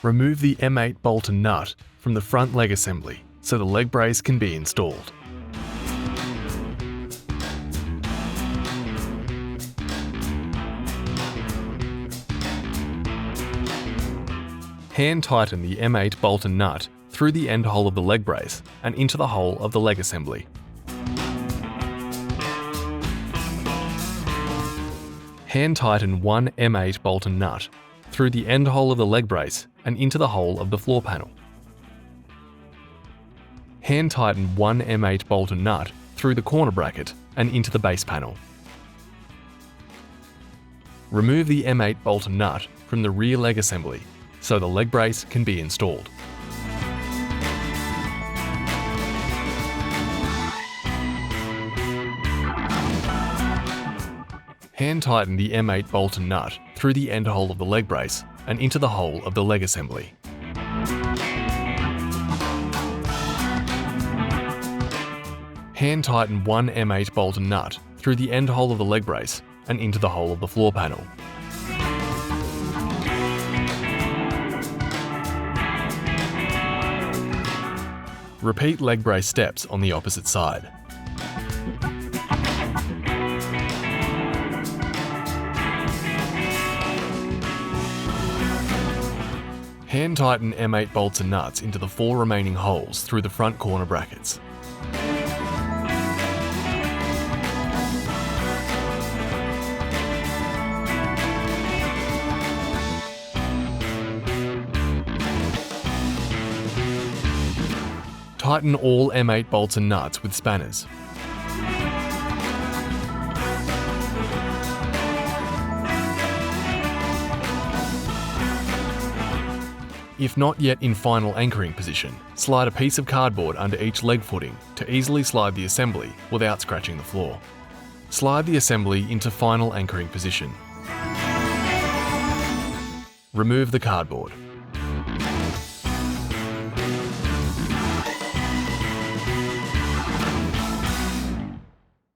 Remove the M8 bolt and nut from the front leg assembly so the leg brace can be installed. Hand tighten the M8 bolt and nut through the end hole of the leg brace and into the hole of the leg assembly. Hand tighten one M8 bolt and nut through the end hole of the leg brace and into the hole of the floor panel. Hand tighten one M8 bolt and nut through the corner bracket and into the base panel. Remove the M8 bolt and nut from the rear leg assembly so the leg brace can be installed. Hand tighten the M8 bolt and nut through the end hole of the leg brace and into the hole of the leg assembly. Hand tighten one M8 bolt and nut through the end hole of the leg brace and into the hole of the floor panel. Repeat leg brace steps on the opposite side. Hand tighten M8 bolts and nuts into the 4 remaining holes through the front corner brackets. Tighten all M8 bolts and nuts with spanners. If not yet in final anchoring position, slide a piece of cardboard under each leg footing to easily slide the assembly without scratching the floor. Slide the assembly into final anchoring position. Remove the cardboard.